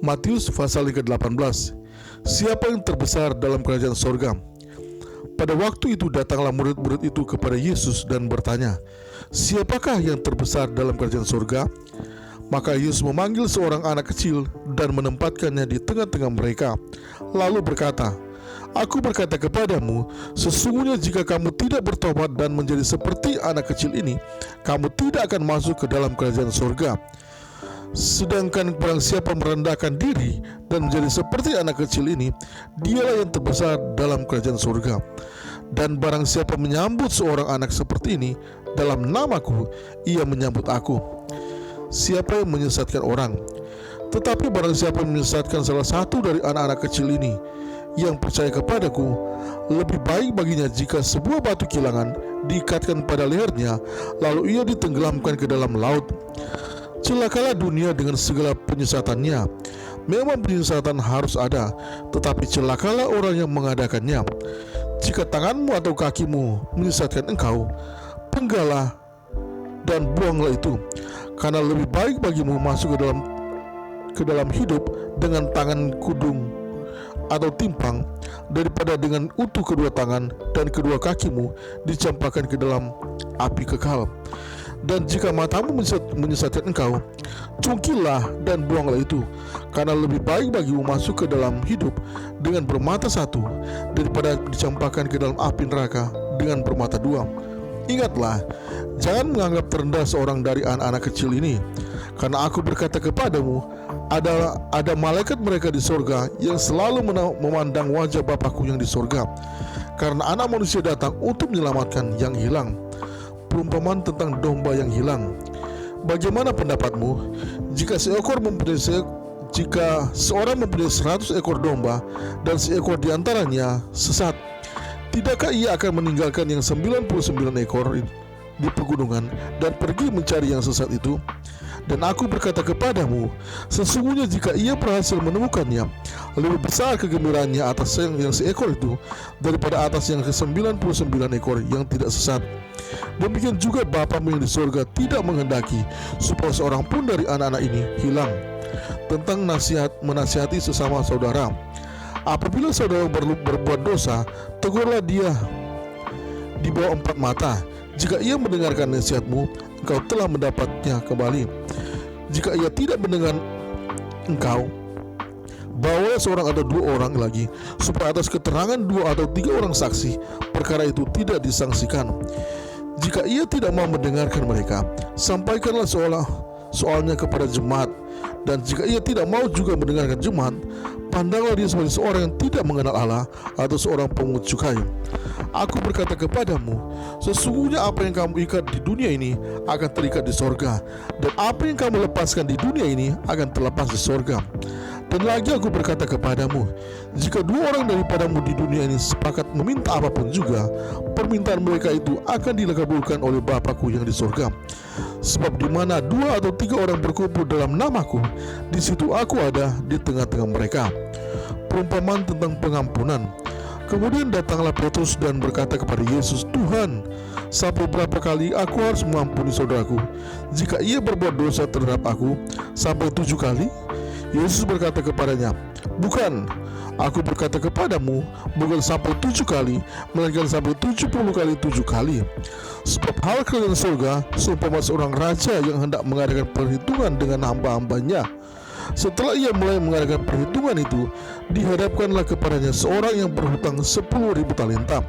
Matius pasal yang ke-18. Siapa yang terbesar dalam kerajaan sorga? Pada waktu itu datanglah murid-murid itu kepada Yesus dan bertanya, siapakah yang terbesar dalam kerajaan sorga? Maka Yesus memanggil seorang anak kecil dan menempatkannya di tengah-tengah mereka, lalu berkata, Aku berkata kepadamu, sesungguhnya jika kamu tidak bertobat dan menjadi seperti anak kecil ini, kamu tidak akan masuk ke dalam kerajaan sorga. Sedangkan barang siapa merendahkan diri dan menjadi seperti anak kecil ini, dialah yang terbesar dalam kerajaan surga. Dan barang siapa menyambut seorang anak seperti ini dalam namaku, ia menyambut aku. Siapa yang menyesatkan orang? Tetapi barang siapa menyesatkan salah satu dari anak-anak kecil ini yang percaya kepadaku, lebih baik baginya jika sebuah batu kilangan diikatkan pada lehernya, lalu ia ditenggelamkan ke dalam laut. Celakalah dunia dengan segala penyesatannya. Memang penyesatan harus ada, tetapi celakalah orang yang mengadakannya. Jika tanganmu atau kakimu menyesatkan engkau, penggalah dan buanglah itu, karena lebih baik bagimu masuk ke dalam hidup dengan tangan kudung atau timpang, daripada dengan utuh kedua tangan dan kedua kakimu dicampakkan ke dalam api kekal. Dan jika matamu menyesatkan engkau, cungkilah dan buanglah itu, karena lebih baik bagimu masuk ke dalam hidup dengan bermata satu, daripada dicampakkan ke dalam api neraka dengan bermata dua. Ingatlah, jangan menganggap terendah seorang dari anak-anak kecil ini, karena aku berkata kepadamu, ada malaikat mereka di sorga yang selalu memandang wajah Bapakku yang di sorga, karena Anak Manusia datang untuk menyelamatkan yang hilang. Perumpamaan tentang domba yang hilang. Bagaimana pendapatmu jika seorang mempunyai 100 ekor domba dan seekor diantaranya sesat? Tidakkah ia akan meninggalkan yang 99 ekor di pegunungan dan pergi mencari yang sesat itu? Dan aku berkata kepadamu, sesungguhnya jika ia berhasil menemukannya, lebih besar kegembiraannya atas yang seekor itu daripada atas yang ke-99 ekor yang tidak sesat. Demikian juga Bapamu yang di surga tidak menghendaki supaya seorang pun dari anak-anak ini hilang. Tentang menasihati sesama saudara. Apabila saudara berbuat dosa, tegurlah dia di bawah 4 mata. Jika ia mendengarkan nasihatmu, engkau telah mendapatnya kembali. Jika ia tidak mendengar engkau, bawalah seorang atau 2 orang lagi, supaya atas keterangan 2 atau 3 orang saksi, perkara itu tidak disangsikan. Jika ia tidak mau mendengarkan mereka, sampaikanlah soalnya kepada jemaat. Dan jika ia tidak mau juga mendengarkan jemaat, pandanglah dia sebagai seorang yang tidak mengenal Allah atau seorang pungut cukai. Aku berkata kepadamu, sesungguhnya apa yang kamu ikat di dunia ini akan terikat di sorga, dan apa yang kamu lepaskan di dunia ini akan terlepas di sorga. Dan lagi aku berkata kepadamu, jika 2 orang daripadamu di dunia ini sepakat meminta apapun juga, permintaan mereka itu akan dikabulkan oleh Bapakku yang di sorga. Sebab di mana 2 atau 3 orang berkumpul dalam namaku, di situ aku ada di tengah-tengah mereka. Perumpamaan tentang pengampunan. Kemudian datanglah Petrus dan berkata kepada Yesus, Tuhan, sampai berapa kali aku harus mengampuni saudaraku jika ia berbuat dosa terhadap aku? Sampai 7 kali? Yesus berkata kepadanya, bukan, aku berkata kepadamu, bukan sampai 7 kali, melainkan sampai 70 kali 7 kali. Sebab hal kerajaan surga seumpama seorang raja yang hendak mengadakan perhitungan dengan hamba-hambanya. Setelah ia mulai mengadakan perhitungan itu, dihadapkanlah kepadanya seorang yang berhutang 10.000 talenta.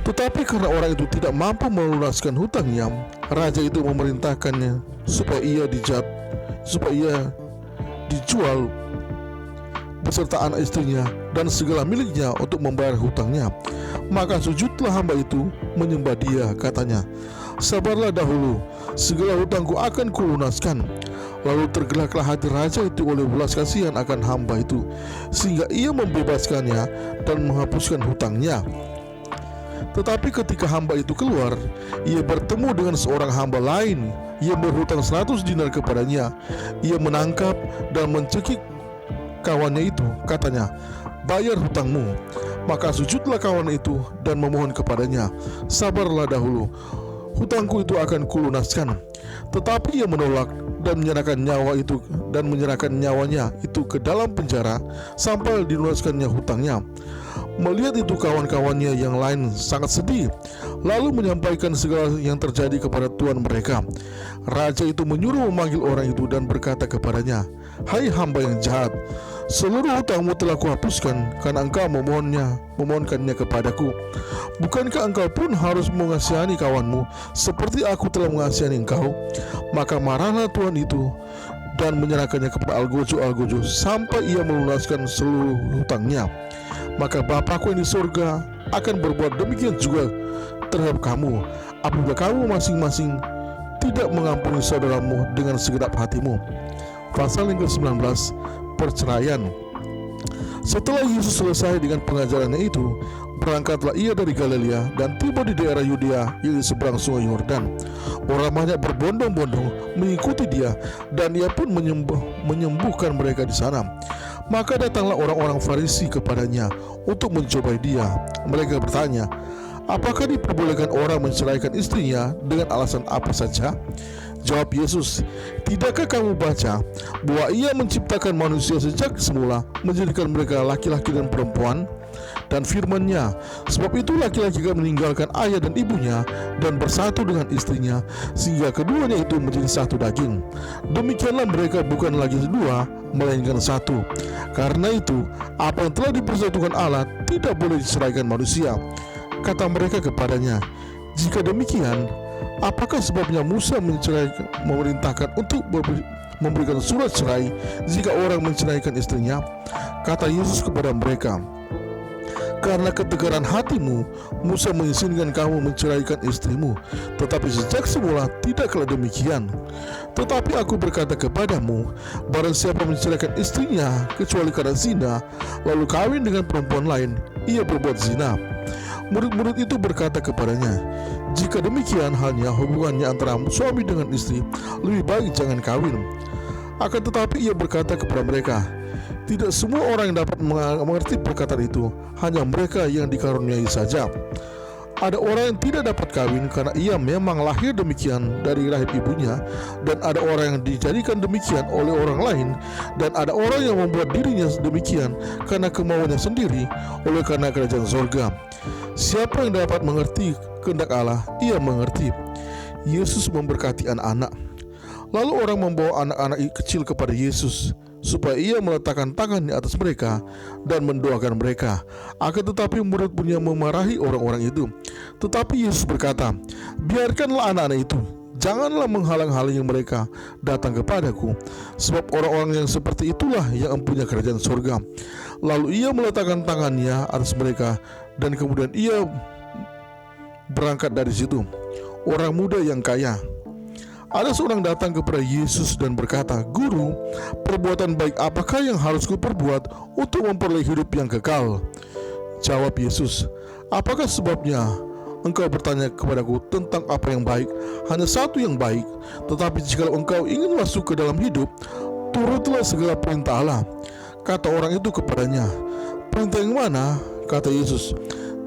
Tetapi karena orang itu tidak mampu melunaskan hutangnya, raja itu memerintahkannya supaya ia dijual beserta anak istrinya dan segala miliknya untuk membayar hutangnya. Maka sujudlah hamba itu menyembah dia, katanya, sabarlah dahulu, segala hutangku akan kulunaskan. Lalu tergeraklah hati raja itu oleh belas kasihan akan hamba itu, sehingga ia membebaskannya dan menghapuskan hutangnya. Tetapi ketika hamba itu keluar, ia bertemu dengan seorang hamba lain yang berhutang 100 dinar kepadanya. Ia menangkap dan mencekik kawannya itu, katanya, bayar hutangmu. Maka sujudlah kawan itu dan memohon kepadanya, sabarlah dahulu, hutangku itu akan kulunaskan. Tetapi ia menolak dan menyerahkan nyawanya itu ke dalam penjara sampai dilunaskannya hutangnya. Melihat itu kawan-kawannya yang lain sangat sedih, lalu menyampaikan segala yang terjadi kepada tuan mereka. Raja itu menyuruh memanggil orang itu dan berkata kepadanya, "Hai hamba yang jahat, seluruh hutangmu telah kuhapuskan karena engkau memohonkannya kepadaku. Bukankah engkau pun harus mengasihani kawanmu seperti aku telah mengasihani engkau?" Maka marahlah tuan itu dan menyerahkannya kepada algojo sampai ia melunaskan seluruh hutangnya. Maka Bapakku yang di surga akan berbuat demikian juga terhadap kamu, apabila kamu masing-masing tidak mengampuni saudaramu dengan segenap hatimu. Pasal yang ke-19, perceraian. Setelah Yesus selesai dengan pengajarannya itu, berangkatlah ia dari Galilea dan tiba di daerah Yudea yang di seberang sungai Yordan. Orang banyak berbondong-bondong mengikuti dia, dan ia pun menyembuhkan mereka di sana. Maka datanglah orang-orang Farisi kepadanya untuk mencobai dia. Mereka bertanya, "Apakah diperbolehkan orang menceraikan istrinya dengan alasan apa saja?" Jawab Yesus, "Tidakkah kamu baca bahwa Ia menciptakan manusia sejak semula, menjadikan mereka laki-laki dan perempuan? Dan firman-Nya, sebab itu laki-laki akan meninggalkan ayah dan ibunya dan bersatu dengan istrinya, sehingga keduanya itu menjadi satu daging. Demikianlah mereka bukan lagi dua, melainkan satu. Karena itu, apa yang telah dipersatukan Allah tidak boleh diceraikan manusia." Kata mereka kepadanya, "Jika demikian, apakah sebabnya Musa memerintahkan untuk memberikan surat cerai jika orang menceraikan istrinya?" Kata Yesus kepada mereka, "Karena ketegaran hatimu, Musa mengizinkan kamu menceraikan istrimu, tetapi sejak semula tidaklah demikian. Tetapi aku berkata kepadamu, barang siapa menceraikan istrinya kecuali karena zina, lalu kawin dengan perempuan lain, ia berbuat zina." Murid-murid itu berkata kepadanya, "Jika demikian halnya hubungannya antara suami dengan istri, lebih baik jangan kawin." Akan tetapi ia berkata kepada mereka, "Tidak semua orang yang dapat mengerti perkataan itu, hanya mereka yang dikaruniai saja. Ada orang yang tidak dapat kawin karena ia memang lahir demikian dari rahim ibunya, dan ada orang yang dijadikan demikian oleh orang lain, dan ada orang yang membuat dirinya demikian karena kemauannya sendiri, oleh karena kerajaan sorga. Siapa yang dapat mengerti kehendak Allah, ia mengerti." Yesus memberkati anak-anak. Lalu orang membawa anak-anak kecil kepada Yesus supaya ia meletakkan tangan di atas mereka dan mendoakan mereka. Akan tetapi murid-muridnya memarahi orang-orang itu. Tetapi Yesus berkata, "Biarkanlah anak-anak itu, janganlah menghalang-halangi mereka datang kepadaku, sebab orang-orang yang seperti itulah yang mempunyai kerajaan surga." Lalu ia meletakkan tangannya atas mereka, dan kemudian ia berangkat dari situ. Orang muda yang kaya. Ada seorang datang kepada Yesus dan berkata, "Guru, perbuatan baik apakah yang harus kuperbuat untuk memperoleh hidup yang kekal?" Jawab Yesus, "Apakah sebabnya engkau bertanya kepadaku tentang apa yang baik? Hanya satu yang baik. Tetapi jika engkau ingin masuk ke dalam hidup, turutlah segala perintah Allah." Kata orang itu kepadanya, "Perintah yang mana?" Kata Yesus,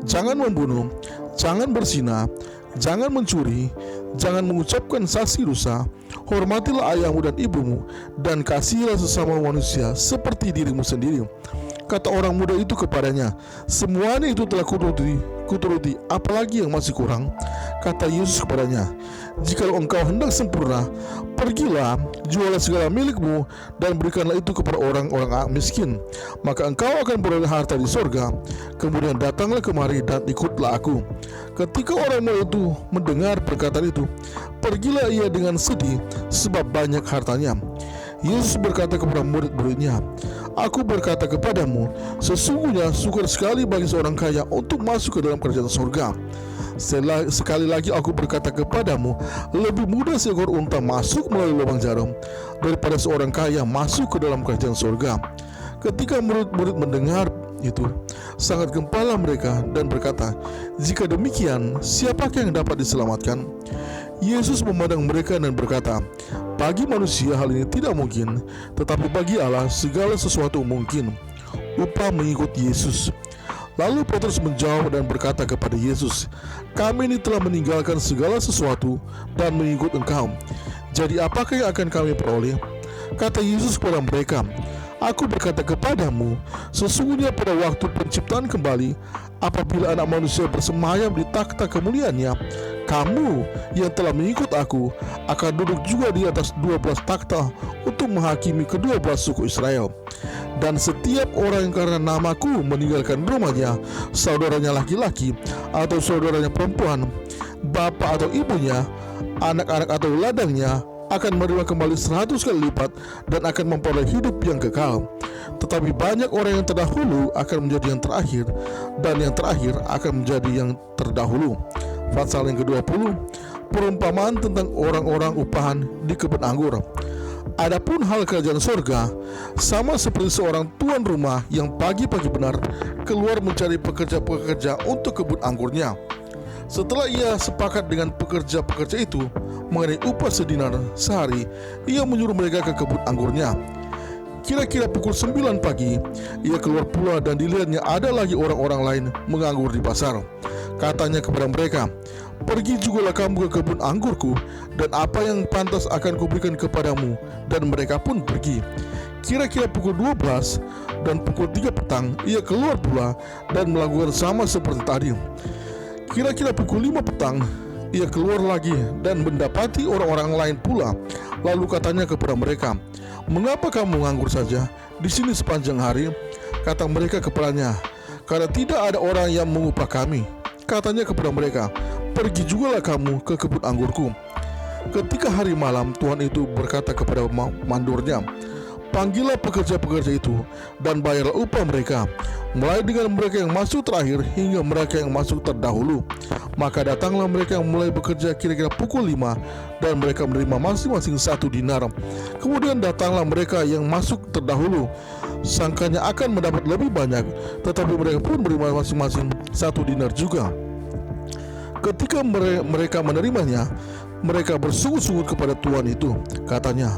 "Jangan membunuh, jangan berzina, jangan mencuri, jangan mengucapkan saksi dosa, hormatilah ayahmu dan ibumu, dan kasihilah sesama manusia seperti dirimu sendiri." Kata orang muda itu kepadanya, "Semuanya itu telah kuturuti, apalagi yang masih kurang?" Kata Yesus kepadanya, "Jikalau engkau hendak sempurna, pergilah, jualah segala milikmu dan berikanlah itu kepada orang-orang miskin, maka engkau akan beroleh harta di sorga. Kemudian datanglah kemari dan ikutlah aku." Ketika orang muda itu mendengar perkataan itu, pergilah ia dengan sedih sebab banyak hartanya. Yesus berkata kepada murid-muridnya, "Aku berkata kepadamu, sesungguhnya sukar sekali bagi seorang kaya untuk masuk ke dalam kerajaan surga. Sekali lagi aku berkata kepadamu, lebih mudah seekor unta masuk melalui lubang jarum daripada seorang kaya masuk ke dalam kerajaan surga." Ketika murid-murid mendengar itu, sangat gempalah mereka dan berkata, "Jika demikian, siapakah yang dapat diselamatkan?" Yesus memandang mereka dan berkata, "Bagi manusia hal ini tidak mungkin, tetapi bagi Allah segala sesuatu mungkin." Upah mengikut Yesus. Lalu Petrus menjawab dan berkata kepada Yesus, "Kami ini telah meninggalkan segala sesuatu dan mengikut Engkau. Jadi apakah yang akan kami peroleh?" Kata Yesus kepada mereka, "Aku berkata kepadamu, sesungguhnya pada waktu penciptaan kembali, apabila Anak Manusia bersemayam di takhta kemuliaannya, kamu yang telah mengikut aku akan duduk juga di atas 12 takhta untuk menghakimi ke-12 suku Israel. Dan setiap orang yang karena namaku meninggalkan rumahnya, saudaranya laki-laki atau saudaranya perempuan, bapak atau ibunya, anak-anak atau ladangnya, akan menerima kembali 100 kali lipat dan akan memperoleh hidup yang kekal. Tetapi banyak orang yang terdahulu akan menjadi yang terakhir, dan yang terakhir akan menjadi yang terdahulu." Pasal yang ke-20, perumpamaan tentang orang-orang upahan di kebun anggur. Adapun hal kerajaan sorga sama seperti seorang tuan rumah yang pagi-pagi benar keluar mencari pekerja-pekerja untuk kebun anggurnya. Setelah ia sepakat dengan pekerja-pekerja itu mengenai upah sedinar sehari, ia menyuruh mereka ke kebun anggurnya. Kira-kira pukul 9 pagi, ia keluar pula dan dilihatnya ada lagi orang-orang lain menganggur di pasar. Katanya kepada mereka, "Pergi jugalah kamu ke kebun anggurku, dan apa yang pantas akan kuberikan kepadamu." Dan mereka pun pergi. Kira-kira pukul 12 dan pukul 3 petang, ia keluar pula dan melakukan sama seperti tadi. Kira-kira pukul 5 petang, ia keluar lagi dan mendapati orang-orang lain pula. Lalu katanya kepada mereka, "Mengapa kamu menganggur saja di sini sepanjang hari?" Kata mereka kepadanya, "Karena tidak ada orang yang mengupah kami." Katanya kepada mereka, "Pergi jugalah kamu ke kebun anggurku." Ketika hari malam, Tuhan itu berkata kepada mandornya, "Panggillah pekerja-pekerja itu dan bayarlah upah mereka, mulai dengan mereka yang masuk terakhir hingga mereka yang masuk terdahulu." Maka datanglah mereka yang mulai bekerja kira-kira pukul 5, dan mereka menerima masing-masing 1 dinar. Kemudian datanglah mereka yang masuk terdahulu, sangkanya akan mendapat lebih banyak, tetapi mereka pun menerima masing-masing 1 dinar juga. Ketika mereka menerimanya, mereka bersungguh-sungguh kepada Tuhan itu. Katanya,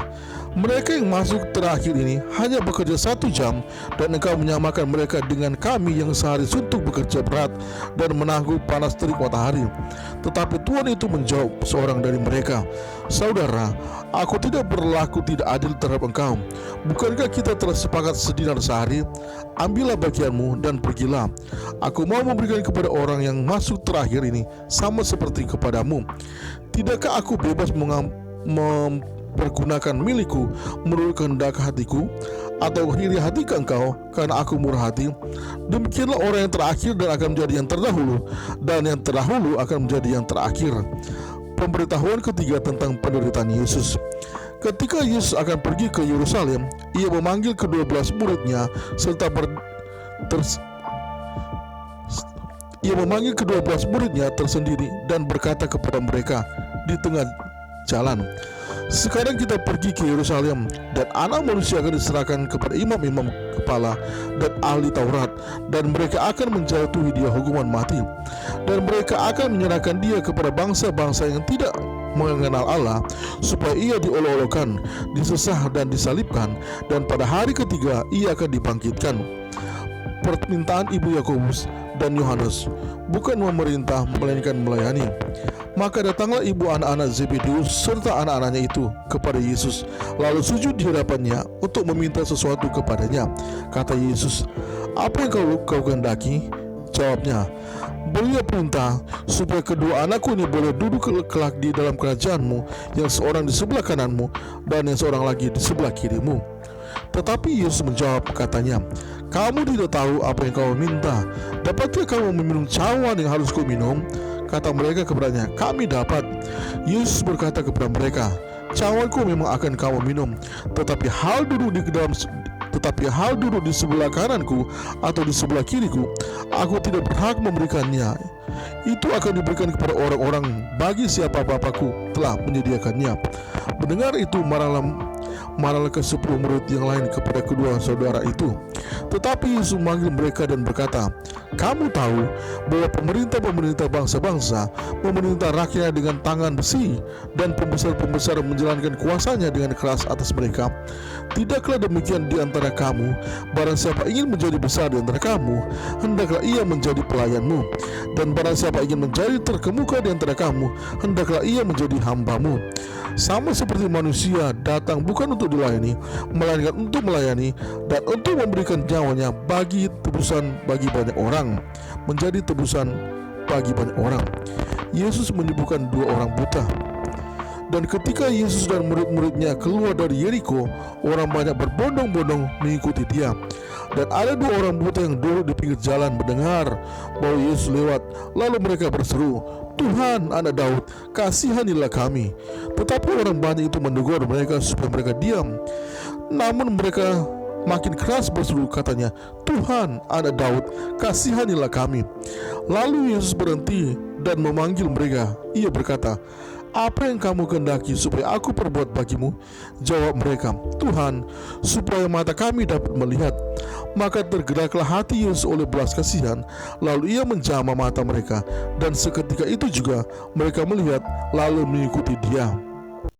"Mereka yang masuk terakhir ini hanya bekerja 1 jam, dan engkau menyamakan mereka dengan kami yang sehari suntuk bekerja berat dan menanggung panas terik matahari." Tetapi Tuhan itu menjawab seorang dari mereka, "Saudara, aku tidak berlaku tidak adil terhadap engkau. Bukankah kita telah sepakat sedinar sehari? Ambillah bagianmu dan pergilah. Aku mau memberikan kepada orang yang masuk terakhir ini sama seperti kepadamu. Tidakkah aku bebas mempergunakan milikku menurut kehendak hatiku, atau iri hati ke engkau karena aku murah hati? Demikianlah orang yang terakhir dan akan menjadi yang terdahulu, dan yang terdahulu akan menjadi yang terakhir." Pemberitahuan ketiga tentang penderitaan Yesus. Ketika Yesus akan pergi ke Yerusalem, ia memanggil ke-12 muridnya tersendiri dan berkata kepada mereka di tengah jalan, "Sekarang kita pergi ke Yerusalem, dan Anak Manusia akan diserahkan kepada imam-imam kepala dan ahli Taurat, dan mereka akan menjatuhi dia hukuman mati, dan mereka akan menyerahkan dia kepada bangsa-bangsa yang tidak mengenal Allah, supaya ia diolok-olokkan, disesah dan disalibkan, dan pada hari ketiga ia akan dibangkitkan." Permintaan ibu Yakobus dan Yohanes, bukan memerintah melainkan melayani. Maka datanglah ibu anak-anak Zebedeus serta anak-anaknya itu kepada Yesus, lalu sujud di hadapannya untuk meminta sesuatu kepadanya. Kata Yesus, "Apa yang kau kehendaki?" Jawabnya, "Beliau perintah supaya kedua anakku ini boleh duduk kelak di dalam kerajaanmu, yang seorang di sebelah kananmu dan yang seorang lagi di sebelah kirimu." Tetapi Yesus menjawab katanya, "Kamu tidak tahu apa yang kau minta. Dapatkah kamu meminum cawan yang harus kau minum?" Kata mereka kepadanya, "Kami dapat." Yesus berkata kepada mereka, "Cawanku memang akan kamu minum, tetapi hal duduk di sebelah kananku atau di sebelah kiriku, aku tidak berhak memberikannya. Itu akan diberikan kepada orang-orang bagi siapa Bapakku telah menyediakannya." Mendengar itu, marahlah ke-10 murid yang lain kepada kedua saudara itu. Tetapi Yesus memanggil mereka dan berkata, "Kamu tahu bahwa pemerintah-pemerintah bangsa-bangsa memerintah rakyatnya dengan tangan besi, dan pembesar-pembesar menjalankan kuasanya dengan keras atas mereka. Tidaklah demikian di antara kamu. Barang siapa ingin menjadi besar di antara kamu, hendaklah ia menjadi pelayanmu. Dan barang siapa ingin menjadi terkemuka di antara kamu, hendaklah ia menjadi hambamu. Sama seperti manusia datang bukan untuk dilayani, melainkan untuk melayani dan untuk memberikan nyawanya bagi tebusan bagi banyak orang." Menjadi tebusan bagi banyak orang. Yesus menyembuhkan 2 orang buta. Dan ketika Yesus dan murid-muridnya keluar dari Yeriko, orang banyak berbondong-bondong mengikuti dia. Dan ada 2 orang buta yang duduk di pinggir jalan mendengar bahwa Yesus lewat. Lalu mereka berseru, "Tuhan, Anak Daud, kasihanilah kami." Tetapi orang banyak itu menegur mereka supaya mereka diam. Namun mereka makin keras berseru, katanya, "Tuhan, Anak Daud, kasihanilah kami." Lalu Yesus berhenti dan memanggil mereka. Ia berkata, "Apa yang kamu kehendaki supaya aku perbuat bagimu?" Jawab mereka, "Tuhan, supaya mata kami dapat melihat." Maka tergeraklah hati Yesus oleh belas kasihan, lalu ia menjamah mata mereka, dan seketika itu juga mereka melihat lalu mengikuti dia.